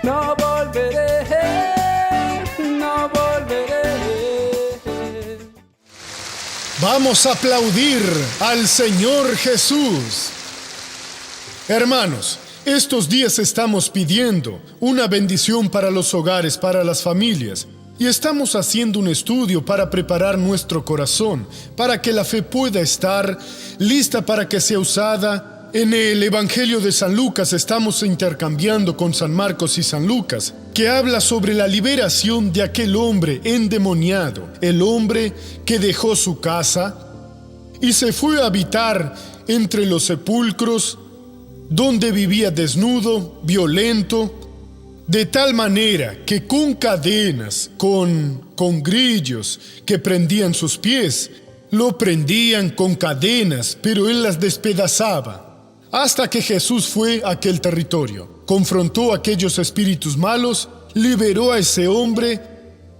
no volveré, no volveré. Vamos a aplaudir al Señor Jesús. Hermanos, estos días estamos pidiendo una bendición para los hogares, para las familias, y estamos haciendo un estudio para preparar nuestro corazón, para que la fe pueda estar lista para que sea usada. En el Evangelio de San Lucas estamos intercambiando con San Marcos y San Lucas, que habla sobre la liberación de aquel hombre endemoniado, el hombre que dejó su casa y se fue a habitar entre los sepulcros, donde vivía desnudo, violento, de tal manera que con cadenas, con grillos que prendían sus pies, lo prendían con cadenas, pero él las despedazaba. Hasta que Jesús fue a aquel territorio, confrontó a aquellos espíritus malos, liberó a ese hombre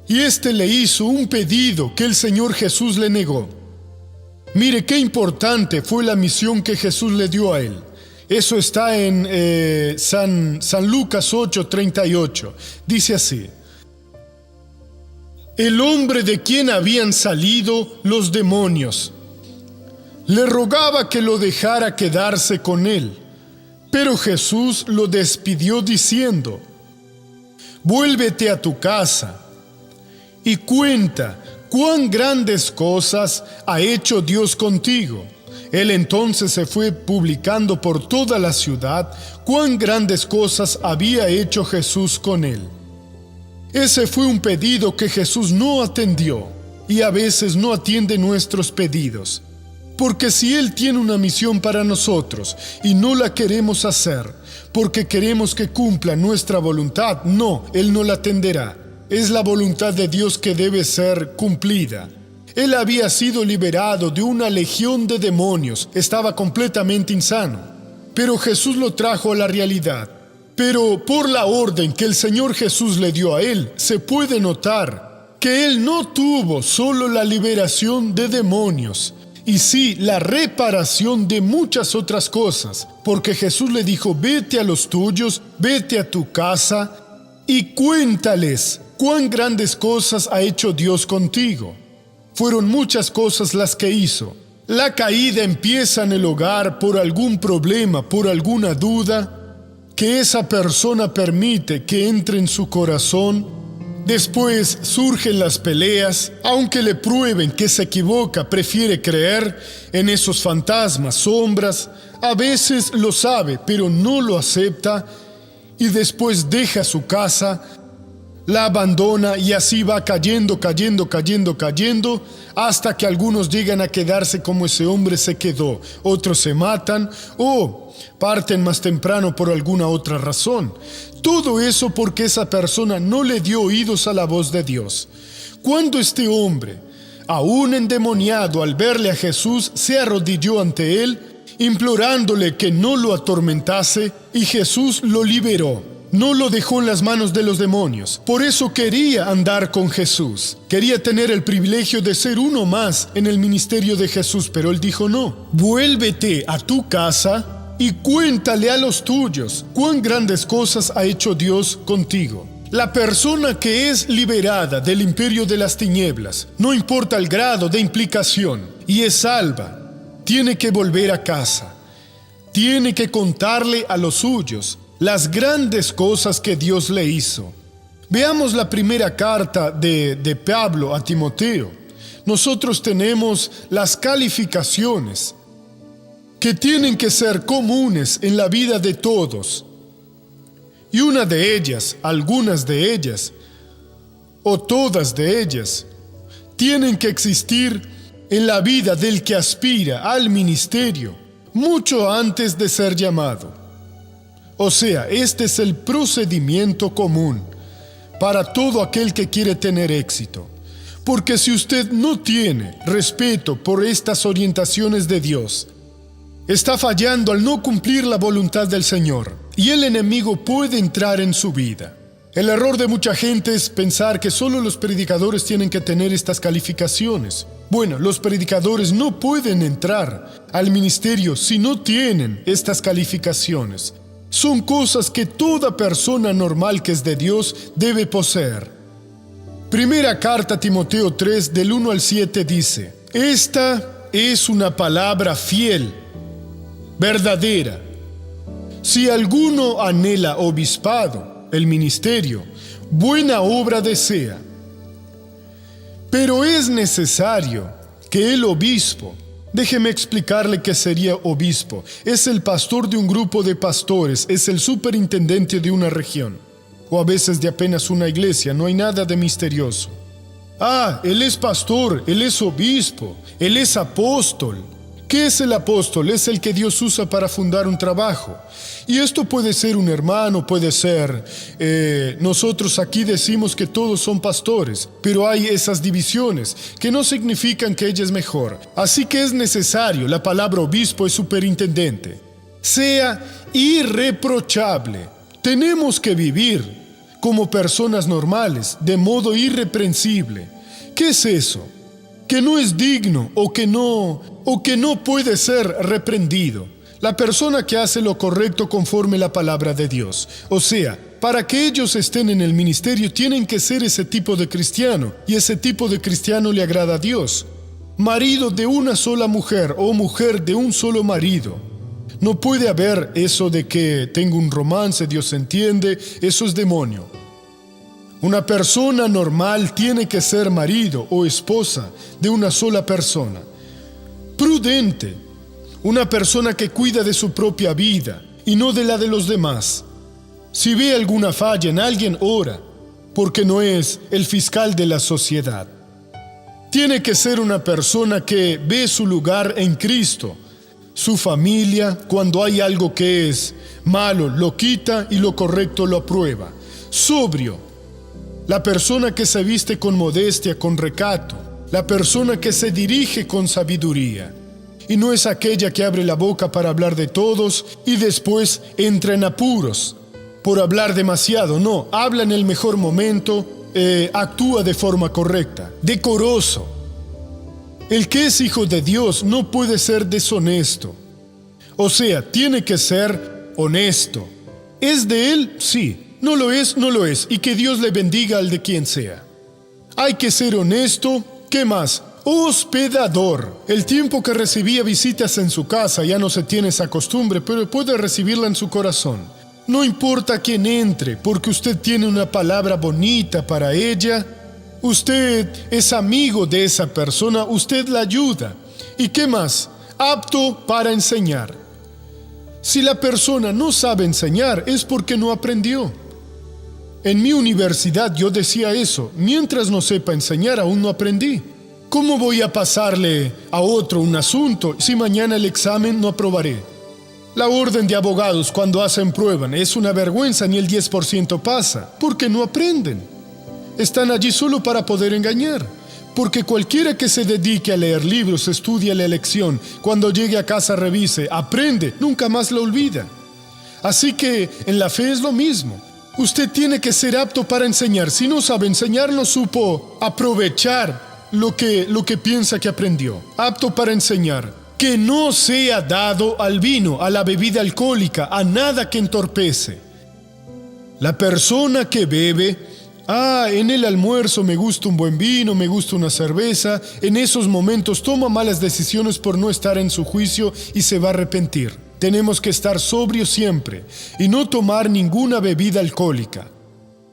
y éste le hizo un pedido que el Señor Jesús le negó. Mire qué importante fue la misión que Jesús le dio a él. Eso está en San Lucas 8:38. Dice así: el hombre de quien habían salido los demonios le rogaba que lo dejara quedarse con él, pero Jesús lo despidió diciendo: vuélvete a tu casa y cuenta cuán grandes cosas ha hecho Dios contigo. Él entonces se fue publicando por toda la ciudad cuán grandes cosas había hecho Jesús con él. Ese fue un pedido que Jesús no atendió, y a veces no atiende nuestros pedidos. Porque si Él tiene una misión para nosotros y no la queremos hacer porque queremos que cumpla nuestra voluntad, no, Él no la atenderá. Es la voluntad de Dios que debe ser cumplida. Él había sido liberado de una legión de demonios, estaba completamente insano, pero Jesús lo trajo a la realidad. Pero por la orden que el Señor Jesús le dio a él, se puede notar que él no tuvo solo la liberación de demonios, y sí la reparación de muchas otras cosas, porque Jesús le dijo: vete a los tuyos, vete a tu casa y cuéntales cuán grandes cosas ha hecho Dios contigo. Fueron muchas cosas las que hizo. La caída empieza en el hogar por algún problema, por alguna duda que esa persona permite que entre en su corazón. Después surgen las peleas. Aunque le prueben que se equivoca, prefiere creer en esos fantasmas, sombras. A veces lo sabe, pero no lo acepta. Y después deja su casa, la abandona y así va cayendo, hasta que algunos llegan a quedarse como ese hombre se quedó. Otros se matan o parten más temprano por alguna otra razón. Todo eso porque esa persona no le dio oídos a la voz de Dios. Cuando este hombre, aún endemoniado, al verle a Jesús, se arrodilló ante él, implorándole que no lo atormentase, y Jesús lo liberó. No lo dejó en las manos de los demonios. Por eso quería andar con Jesús. Quería tener el privilegio de ser uno más en el ministerio de Jesús, pero él dijo no. Vuélvete a tu casa y cuéntale a los tuyos cuán grandes cosas ha hecho Dios contigo. La persona que es liberada del imperio de las tinieblas, no importa el grado de implicación, y es salva, tiene que volver a casa. Tiene que contarle a los suyos las grandes cosas que Dios le hizo. Veamos la primera carta de Pablo a Timoteo. Nosotros tenemos las calificaciones que tienen que ser comunes en la vida de todos. Y una de ellas, algunas de ellas, o todas de ellas, tienen que existir en la vida del que aspira al ministerio, mucho antes de ser llamado. O sea, este es el procedimiento común para todo aquel que quiere tener éxito. Porque si usted no tiene respeto por estas orientaciones de Dios, está fallando al no cumplir la voluntad del Señor, y el enemigo puede entrar en su vida. El error de mucha gente es pensar que solo los predicadores tienen que tener estas calificaciones. Bueno, los predicadores no pueden entrar al ministerio si no tienen estas calificaciones. Son cosas que toda persona normal que es de Dios debe poseer. Primera carta a Timoteo 3, del 1 al 7 dice: esta es una palabra fiel, verdadera. Si alguno anhela obispado, el ministerio, buena obra desea. Pero es necesario que el obispo, déjeme explicarle qué sería obispo. Es el pastor de un grupo de pastores, es el superintendente de una región, o a veces de apenas una iglesia, no hay nada de misterioso. Él es pastor, él es obispo, él es apóstol. ¿Qué es el apóstol? Es el que Dios usa para fundar un trabajo. Y esto puede ser un hermano, puede ser... nosotros aquí decimos que todos son pastores, pero hay esas divisiones que no significan que ella es mejor. Así que es necesario, la palabra obispo es superintendente. Sea irreprochable. Tenemos que vivir como personas normales, de modo irreprensible. ¿Qué es eso? Que no es digno o que no puede ser reprendido. La persona que hace lo correcto conforme la palabra de Dios. O sea, para que ellos estén en el ministerio tienen que ser ese tipo de cristiano, y ese tipo de cristiano le agrada a Dios. Marido de una sola mujer o mujer de un solo marido. No puede haber eso de que tengo un romance, Dios entiende, eso es demonio. Una persona normal tiene que ser marido o esposa de una sola persona. Prudente, una persona que cuida de su propia vida y no de la de los demás. Si ve alguna falla en alguien, ora, porque no es el fiscal de la sociedad. Tiene que ser una persona que ve su lugar en Cristo. Su familia, cuando hay algo que es malo, lo quita y lo correcto lo aprueba. Sobrio. La persona que se viste con modestia, con recato. La persona que se dirige con sabiduría. Y no es aquella que abre la boca para hablar de todos y después entra en apuros por hablar demasiado. No, habla en el mejor momento, actúa de forma correcta, decoroso. El que es hijo de Dios no puede ser deshonesto. O sea, tiene que ser honesto. ¿Es de él? Sí. No lo es, no lo es. Y que Dios le bendiga al de quien sea. Hay que ser honesto. ¿Qué más? Hospedador. El tiempo que recibía visitas en su casa ya no se tiene esa costumbre, pero puede recibirla en su corazón. No importa quién entre, porque usted tiene una palabra bonita para ella. Usted es amigo de esa persona, usted la ayuda. ¿Y qué más? Apto para enseñar. Si la persona no sabe enseñar, es porque no aprendió. En mi universidad yo decía eso: mientras no sepa enseñar, aún no aprendí. ¿Cómo voy a pasarle a otro un asunto si mañana el examen no aprobaré? La orden de abogados cuando hacen prueba es una vergüenza, ni el 10% pasa, porque no aprenden. Están allí solo para poder engañar, porque cualquiera que se dedique a leer libros, estudie la lección, cuando llegue a casa revise, aprende, nunca más lo olvida. Así que en la fe es lo mismo. Usted tiene que ser apto para enseñar. Si no sabe enseñar, no supo aprovechar lo que piensa que aprendió. Apto para enseñar. Que no sea dado al vino, a la bebida alcohólica, a nada que entorpece. La persona que bebe, en el almuerzo me gusta un buen vino, me gusta una cerveza, en esos momentos toma malas decisiones por no estar en su juicio y se va a arrepentir. Tenemos que estar sobrios siempre y no tomar ninguna bebida alcohólica.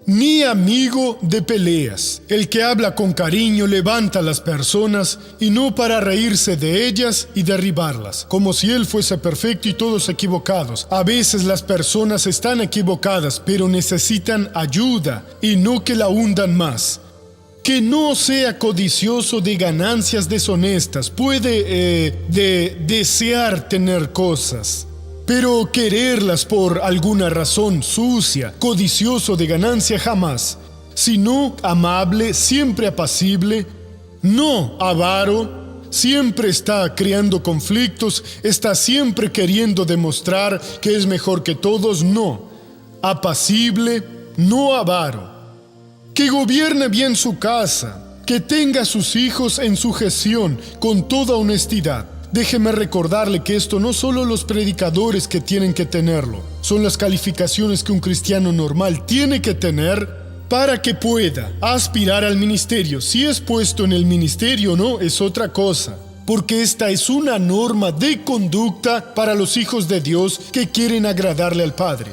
Ni amigo de peleas. El que habla con cariño levanta a las personas y no para reírse de ellas y derribarlas, como si él fuese perfecto y todos equivocados. A veces las personas están equivocadas, pero necesitan ayuda y no que la hundan más. Que no sea codicioso de ganancias deshonestas. Puede desear tener cosas, pero quererlas por alguna razón sucia. Codicioso de ganancia jamás, sino amable, siempre apacible, no avaro. Siempre está creando conflictos, está siempre queriendo demostrar que es mejor que todos. No, apacible, no avaro. Que gobierne bien su casa, que tenga a sus hijos en sujeción con toda honestidad. déjeme recordarle que esto no solo los predicadores que tienen que tenerlo, son las calificaciones que un cristiano normal tiene que tener para que pueda aspirar al ministerio. Si es puesto en el ministerio o no, es otra cosa. Porque esta es una norma de conducta para los hijos de Dios que quieren agradarle al Padre.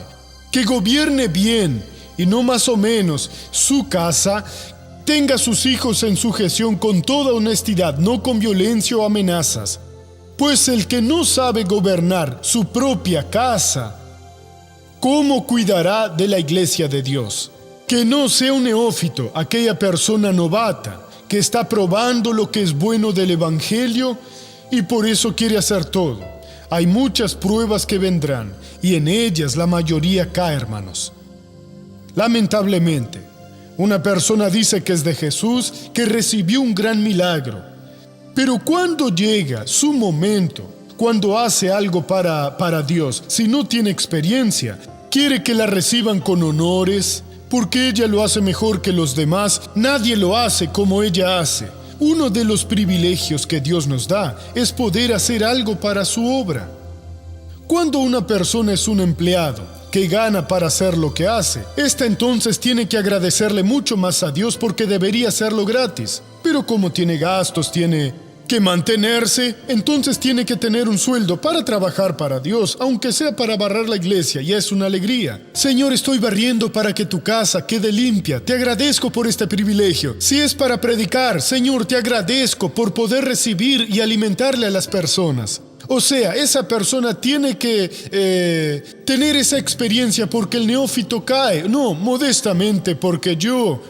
Que gobierne bien y no más o menos su casa, tenga a sus hijos en sujeción con toda honestidad, no con violencia o amenazas. Pues el que no sabe gobernar su propia casa, ¿cómo cuidará de la iglesia de Dios? Que no sea un neófito, aquella persona novata, que está probando lo que es bueno del Evangelio y por eso quiere hacer todo. Hay muchas pruebas que vendrán y en ellas la mayoría cae, hermanos. Lamentablemente, una persona dice que es de Jesús, que recibió un gran milagro. Pero cuando llega su momento, cuando hace algo para Dios, si no tiene experiencia, quiere que la reciban con honores, porque ella lo hace mejor que los demás. Nadie lo hace como ella hace. Uno de los privilegios que Dios nos da es poder hacer algo para su obra. Cuando una persona es un empleado que gana para hacer lo que hace, esta entonces tiene que agradecerle mucho más a Dios porque debería hacerlo gratis. Pero como tiene gastos, tiene que mantenerse, entonces tiene que tener un sueldo para trabajar para Dios, aunque sea para barrer la iglesia, y es una alegría. Señor, estoy barriendo para que tu casa quede limpia. Te agradezco por este privilegio. Si es para predicar, Señor, te agradezco por poder recibir y alimentarle a las personas. O sea, esa persona tiene que tener esa experiencia porque el neófito cae. No, modestamente, porque yo.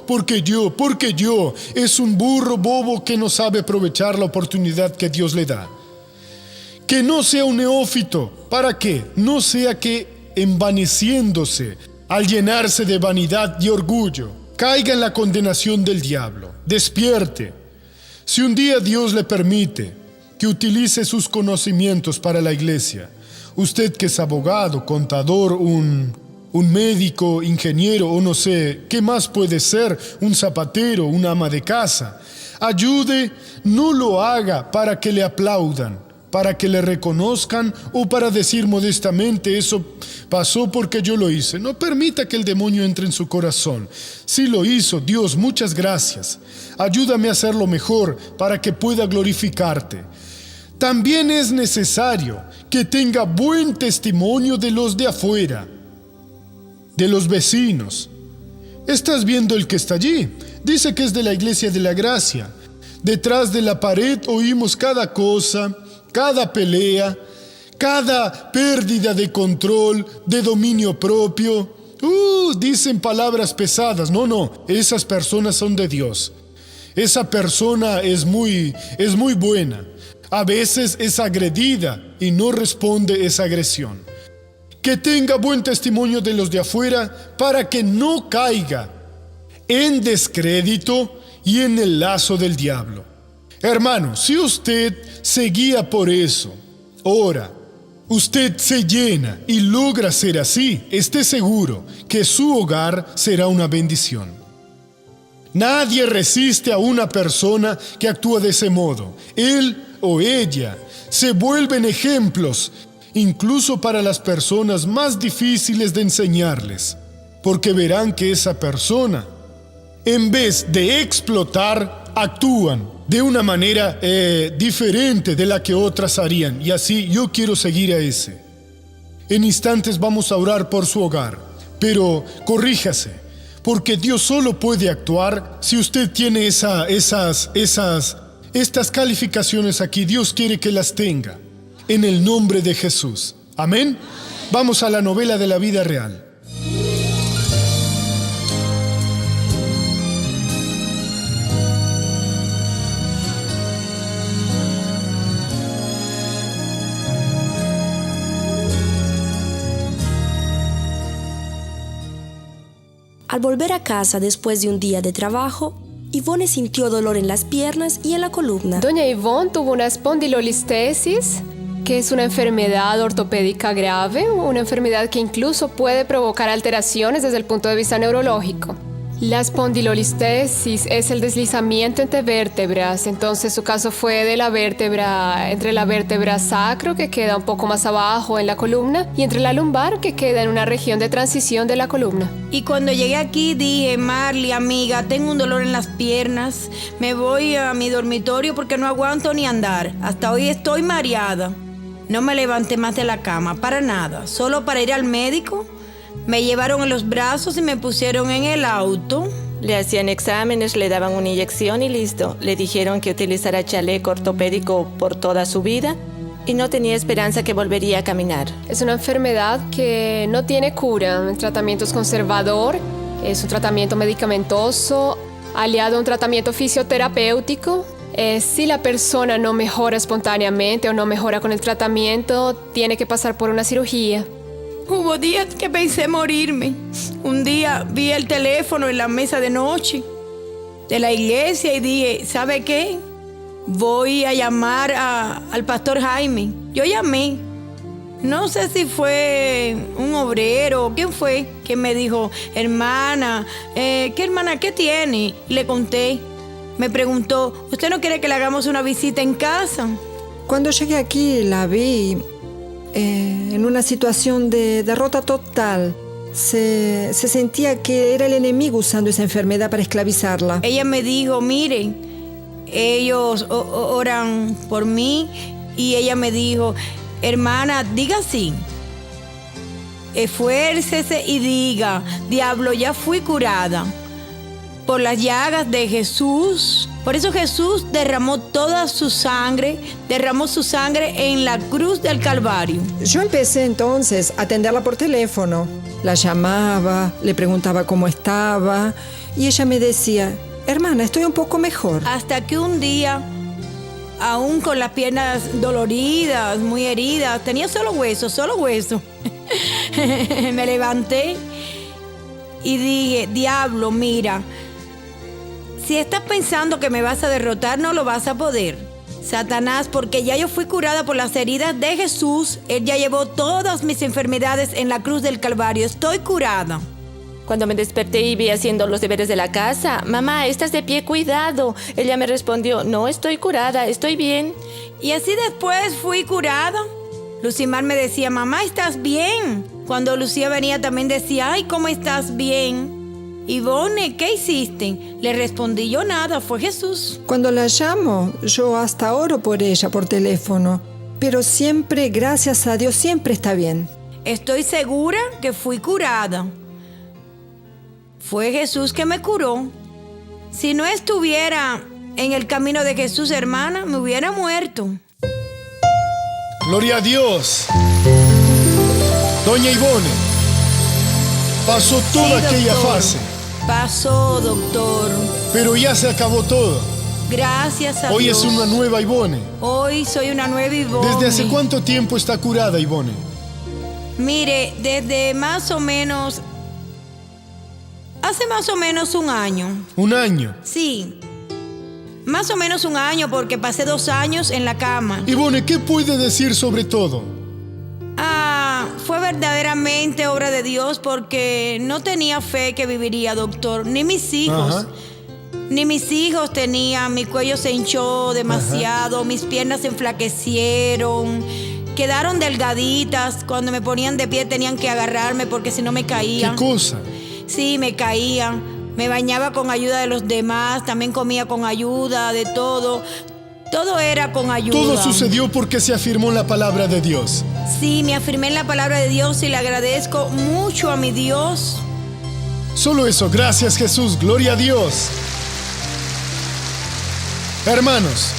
Es un burro bobo que no sabe aprovechar la oportunidad que Dios le da. Que no sea un neófito. ¿Para qué? No sea que envaneciéndose, al llenarse de vanidad y orgullo, caiga en la condenación del diablo. Despierte. Si un día Dios le permite que utilice sus conocimientos para la iglesia. Usted que es abogado, contador, un médico, ingeniero o no sé, ¿qué más puede ser? Un zapatero, una ama de casa. Ayude, no lo haga para que le aplaudan, para que le reconozcan o para decir modestamente eso pasó porque yo lo hice. No permita que el demonio entre en su corazón. Si lo hizo, Dios, muchas gracias. Ayúdame a hacerlo mejor para que pueda glorificarte. También es necesario que tenga buen testimonio de los de afuera, de los vecinos. ¿Estás viendo el que está allí? Dice que es de la Iglesia de la Gracia. Detrás de la pared oímos cada cosa, cada pelea, cada pérdida de control, de dominio propio. Dicen palabras pesadas. No, esas personas son de Dios. Esa persona es muy buena. A veces es agredida y no responde esa agresión. Que tenga buen testimonio de los de afuera para que no caiga en descrédito y en el lazo del diablo. Hermano, si usted se guía por eso, ora, usted se llena y logra ser así, esté seguro que su hogar será una bendición. Nadie resiste a una persona que actúa de ese modo. Él o ella se vuelven ejemplos, incluso para las personas más difíciles de enseñarles, porque verán que esa persona, en vez de explotar, actúan de una manera diferente de la que otras harían, y así yo quiero seguir a ese. En instantes vamos a orar por su hogar, pero corríjase, porque Dios solo puede actuar si usted tiene estas calificaciones aquí. Dios quiere que las tenga, en el nombre de Jesús. Amén. Vamos a la novela de la vida real. Al volver a casa después de un día de trabajo, Ivonne sintió dolor en las piernas y en la columna. Doña Ivonne tuvo una espondilolistesis, que es una enfermedad ortopédica grave, una enfermedad que incluso puede provocar alteraciones desde el punto de vista neurológico. La espondilolistesis es el deslizamiento entre vértebras, entonces su caso fue de la vértebra, entre la vértebra sacro que queda un poco más abajo en la columna y entre la lumbar que queda en una región de transición de la columna. Y cuando llegué aquí dije, Marley, amiga, tengo un dolor en las piernas, me voy a mi dormitorio porque no aguanto ni andar, hasta hoy estoy mareada. No me levanté más de la cama, para nada, solo para ir al médico. Me llevaron en los brazos y me pusieron en el auto. Le hacían exámenes, le daban una inyección y listo. Le dijeron que utilizara chaleco ortopédico por toda su vida y no tenía esperanza que volvería a caminar. Es una enfermedad que no tiene cura. El tratamiento es conservador, es un tratamiento medicamentoso, aliado a un tratamiento fisioterapéutico. Si la persona no mejora espontáneamente o no mejora con el tratamiento, tiene que pasar por una cirugía. Hubo días que pensé morirme. Un día vi el teléfono en la mesa de noche de la iglesia y dije, ¿sabe qué? Voy a llamar al pastor Jaime. Yo llamé. No sé si fue un obrero o quién fue que me dijo, hermana, ¿qué tiene? Y le conté. Me preguntó, ¿usted no quiere que le hagamos una visita en casa? Cuando llegué aquí la vi en una situación de derrota total. Se sentía que era el enemigo usando esa enfermedad para esclavizarla. Ella me dijo, miren, ellos oran por mí y ella me dijo, hermana, diga así, esfuércese y diga, diablo, ya fui curada por las llagas de Jesús. Por eso Jesús derramó toda su sangre, en la cruz del Calvario. Yo empecé entonces a atenderla por teléfono. La llamaba, le preguntaba cómo estaba y ella me decía, hermana, estoy un poco mejor. Hasta que un día, aún con las piernas doloridas, muy heridas, tenía solo hueso. Me levanté y dije, diablo, mira, si estás pensando que me vas a derrotar, no lo vas a poder, Satanás, porque ya yo fui curada por las heridas de Jesús. Él ya llevó todas mis enfermedades en la cruz del Calvario. Estoy curada. Cuando me desperté y vi haciendo los deberes de la casa, mamá, estás de pie, cuidado. Ella me respondió, no, estoy curada, estoy bien. Y así después fui curada. Lucimar me decía, mamá, ¿estás bien? Cuando Lucía venía también decía, ay, ¿cómo estás bien? Ivone, ¿qué hiciste? Le respondí, yo nada, fue Jesús. Cuando la llamo, yo hasta oro por ella por teléfono, pero siempre, gracias a Dios, siempre está bien. Estoy segura que fui curada. Fue Jesús que me curó. Si no estuviera en el camino de Jesús, hermana, me hubiera muerto. Gloria a Dios. Doña Ivone, pasó toda aquella fase. Pasó, doctor. Pero ya se acabó todo. Gracias a Dios. Hoy es una nueva Ivone. Hoy soy una nueva Ivone. ¿Desde hace cuánto tiempo está curada, Ivone? Mire, desde más o menos... Hace más o menos un año. ¿Un año? Sí. Más o menos un año porque pasé 2 años en la cama. Ivone, ¿qué puede decir sobre todo? Fue verdaderamente obra de Dios porque no tenía fe que viviría, doctor. Ni mis hijos. Ajá. Ni mis hijos tenían. Mi cuello se hinchó demasiado. Ajá. Mis piernas se enflaquecieron. Quedaron delgaditas. Cuando me ponían de pie tenían que agarrarme porque si no me caía. ¿Qué cosa? Sí, me caía. Me bañaba con ayuda de los demás. También comía con ayuda de todo. Todo era con ayuda. Todo sucedió porque se afirmó la palabra de Dios. Sí, me afirmé en la palabra de Dios y le agradezco mucho a mi Dios. Solo eso, gracias Jesús, gloria a Dios. Hermanos,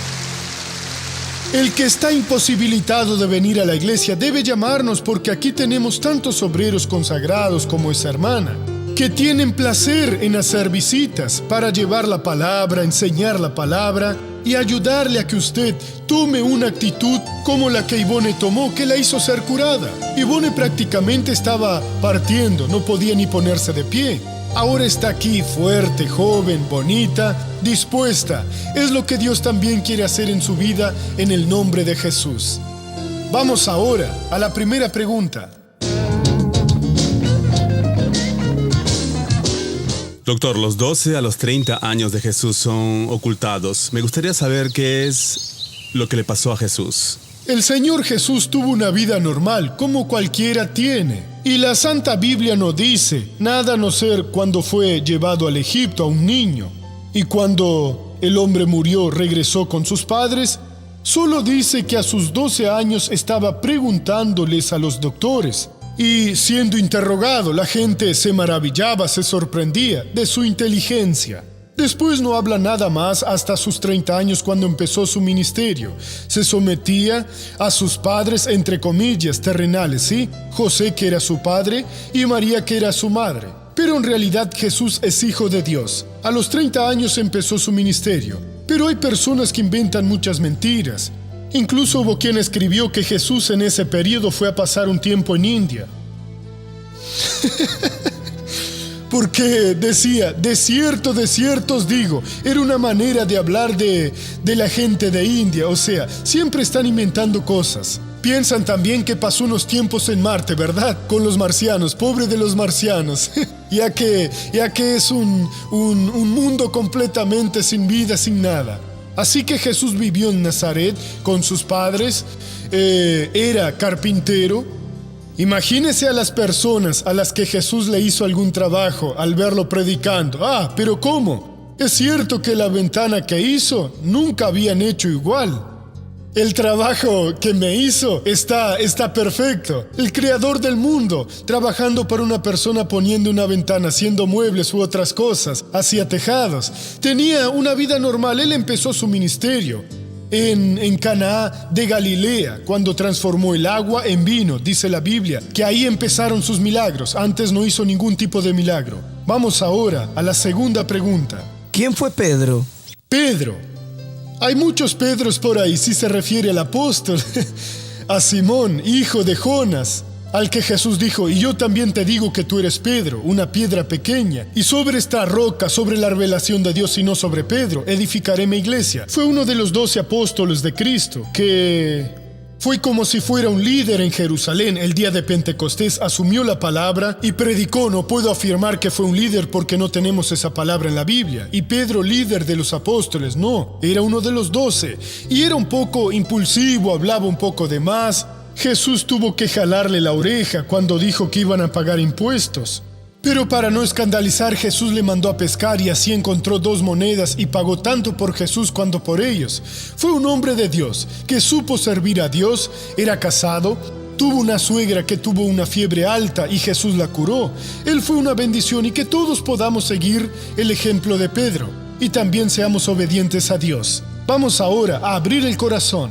el que está imposibilitado de venir a la iglesia debe llamarnos porque aquí tenemos tantos obreros consagrados como esa hermana, que tienen placer en hacer visitas para llevar la palabra, enseñar la palabra y ayudarle a que usted tome una actitud como la que Ivone tomó, que la hizo ser curada. Ivone prácticamente estaba partiendo, no podía ni ponerse de pie. Ahora está aquí fuerte, joven, bonita, dispuesta. Es lo que Dios también quiere hacer en su vida en el nombre de Jesús. Vamos ahora a la primera pregunta. Doctor, los 12 a los 30 años de Jesús son ocultados. Me gustaría saber qué es lo que le pasó a Jesús. El Señor Jesús tuvo una vida normal, como cualquiera tiene. Y la Santa Biblia no dice nada a no ser cuando fue llevado al Egipto a un niño. Y cuando el hombre murió, regresó con sus padres. Solo dice que a sus 12 años estaba preguntándoles a los doctores. Y siendo interrogado, la gente se maravillaba, se sorprendía de su inteligencia. Después no habla nada más hasta sus 30 años cuando empezó su ministerio. Se sometía a sus padres, entre comillas, terrenales, ¿sí? José, que era su padre, y María, que era su madre. Pero en realidad Jesús es hijo de Dios. A los 30 años empezó su ministerio. Pero hay personas que inventan muchas mentiras. Incluso hubo quien escribió que Jesús en ese periodo fue a pasar un tiempo en India. Porque decía, de cierto os digo, era una manera de hablar de la gente de India. O sea, siempre están inventando cosas. Piensan también que pasó unos tiempos en Marte, ¿verdad? Con los marcianos, pobre de los marcianos. ya que es un mundo completamente sin vida, sin nada. Así que Jesús vivió en Nazaret con sus padres, era carpintero. Imagínese a las personas a las que Jesús le hizo algún trabajo al verlo predicando. Ah, pero ¿cómo? Es cierto que la ventana que hizo nunca habían hecho igual. El trabajo que me hizo está perfecto. El creador del mundo, trabajando para una persona poniendo una ventana, haciendo muebles u otras cosas, hacía tejados. Tenía una vida normal. Él empezó su ministerio en Canaá de Galilea, cuando transformó el agua en vino. Dice la Biblia que ahí empezaron sus milagros. Antes no hizo ningún tipo de milagro. Vamos ahora a la segunda pregunta. ¿Quién fue Pedro? Pedro. Hay muchos Pedros por ahí, si se refiere al apóstol, a Simón, hijo de Jonas, al que Jesús dijo, y yo también te digo que tú eres Pedro, una piedra pequeña, y sobre esta roca, sobre la revelación de Dios y no sobre Pedro, edificaré mi iglesia. Fue uno de los 12 apóstoles de Cristo, que fue como si fuera un líder en Jerusalén. El día de Pentecostés asumió la palabra y predicó. No puedo afirmar que fue un líder porque no tenemos esa palabra en la Biblia. Y Pedro, líder de los apóstoles, no, era uno de los 12. Y era un poco impulsivo, hablaba un poco de más. Jesús tuvo que jalarle la oreja cuando dijo que iban a pagar impuestos. Pero para no escandalizar, Jesús le mandó a pescar y así encontró 2 monedas y pagó tanto por Jesús cuanto por ellos. Fue un hombre de Dios que supo servir a Dios, era casado, tuvo una suegra que tuvo una fiebre alta y Jesús la curó. Él fue una bendición y que todos podamos seguir el ejemplo de Pedro y también seamos obedientes a Dios. Vamos ahora a abrir el corazón.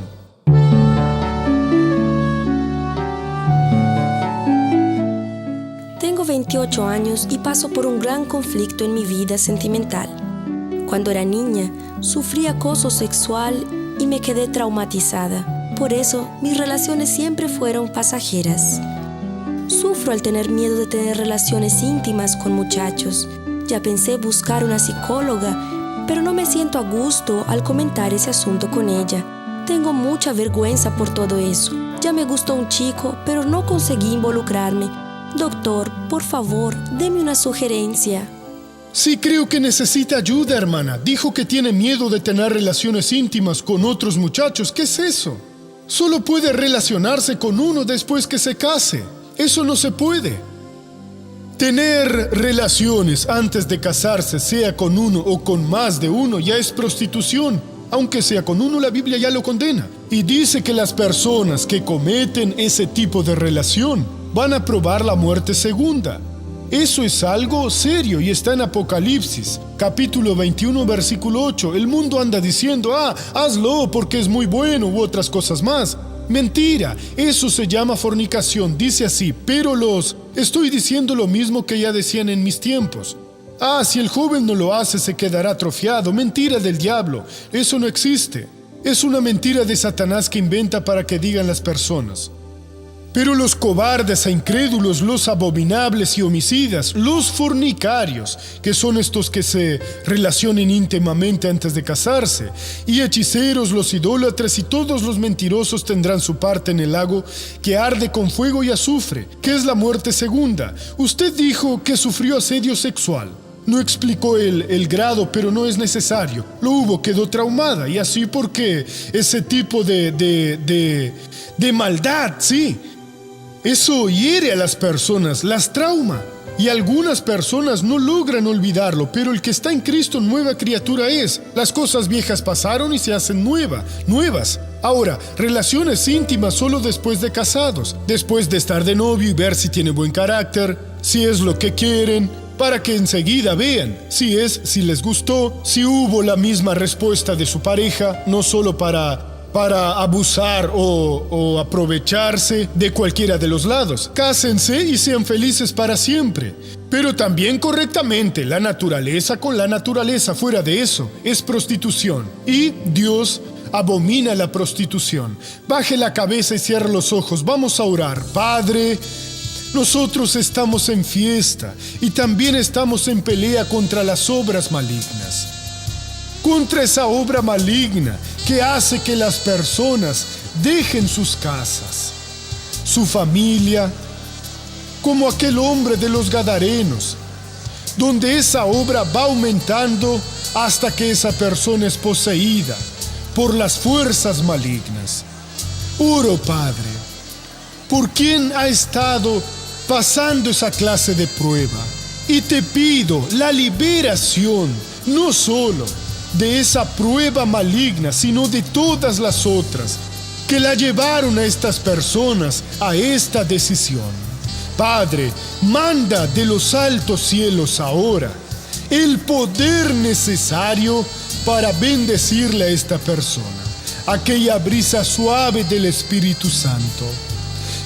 Tengo 28 años y paso por un gran conflicto en mi vida sentimental. Cuando era niña, sufrí acoso sexual y me quedé traumatizada. Por eso, mis relaciones siempre fueron pasajeras. Sufro al tener miedo de tener relaciones íntimas con muchachos. Ya pensé buscar una psicóloga, pero no me siento a gusto al comentar ese asunto con ella. Tengo mucha vergüenza por todo eso. Ya me gustó un chico, pero no conseguí involucrarme. Doctor, por favor, deme una sugerencia. Sí, creo que necesita ayuda, hermana. Dijo que tiene miedo de tener relaciones íntimas con otros muchachos. ¿Qué es eso? Solo puede relacionarse con uno después que se case. Eso no se puede. Tener relaciones antes de casarse, sea con uno o con más de uno, ya es prostitución. Aunque sea con uno, la Biblia ya lo condena. Y dice que las personas que cometen ese tipo de relación van a probar la muerte segunda. Eso es algo serio y está en Apocalipsis, capítulo 21, versículo 8. El mundo anda diciendo, hazlo porque es muy bueno u otras cosas más. Mentira, eso se llama fornicación. Dice así, pero estoy diciendo lo mismo que ya decían en mis tiempos. Si el joven no lo hace, se quedará atrofiado. Mentira del diablo, eso no existe. Es una mentira de Satanás que inventa para que digan las personas. Pero los cobardes e incrédulos, los abominables y homicidas, los fornicarios, que son estos que se relacionen íntimamente antes de casarse, y hechiceros, los idólatras y todos los mentirosos tendrán su parte en el lago que arde con fuego y azufre, que es la muerte segunda. Usted dijo que sufrió asedio sexual. No explicó el grado, pero no es necesario. Lo hubo, quedó traumada. Y así porque ese tipo de maldad, sí, eso hiere a las personas, las trauma. Y algunas personas no logran olvidarlo, pero el que está en Cristo nueva criatura es. Las cosas viejas pasaron y se hacen nuevas. Ahora, relaciones íntimas solo después de casados, después de estar de novio y ver si tiene buen carácter, si es lo que quieren, para que enseguida vean si les gustó, si hubo la misma respuesta de su pareja, no solo para abusar o aprovecharse de cualquiera de los lados. Cásense y sean felices para siempre, pero también correctamente, la naturaleza con la naturaleza. Fuera de eso es prostitución y Dios abomina la prostitución. Baje la cabeza y cierre los ojos. Vamos a orar. Padre, nosotros estamos en fiesta y también estamos en pelea contra las obras malignas. Contra esa obra maligna que hace que las personas dejen sus casas, su familia, como aquel hombre de los Gadarenos, donde esa obra va aumentando hasta que esa persona es poseída por las fuerzas malignas. Oro, Padre, por quien ha estado pasando esa clase de prueba, y te pido la liberación, no solo de esa prueba maligna, sino de todas las otras que la llevaron a estas personas a esta decisión. Padre, manda de los altos cielos ahora el poder necesario para bendecirle a esta persona, aquella brisa suave del Espíritu Santo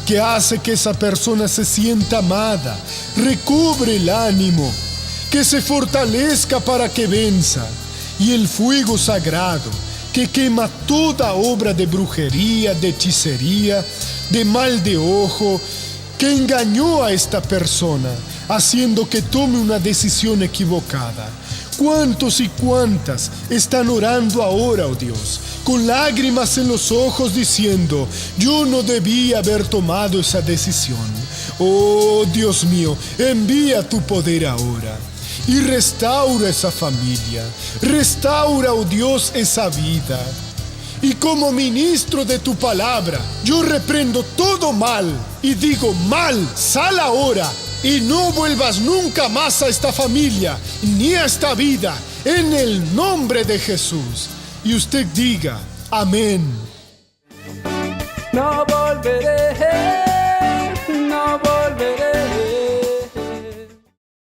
que hace que esa persona se sienta amada, recobre el ánimo, que se fortalezca para que venza, y el fuego sagrado que quema toda obra de brujería, de hechicería, de mal de ojo, que engañó a esta persona, haciendo que tome una decisión equivocada. ¿Cuántos y cuántas están orando ahora, oh Dios, con lágrimas en los ojos diciendo, yo no debía haber tomado esa decisión? Oh Dios mío, envía tu poder ahora y restaura esa familia, restaura, oh Dios, esa vida. Y como ministro de tu palabra, yo reprendo todo mal y digo, mal, sal ahora y no vuelvas nunca más a esta familia ni a esta vida, en el nombre de Jesús. Y usted diga, amén. No volveré, no volveré.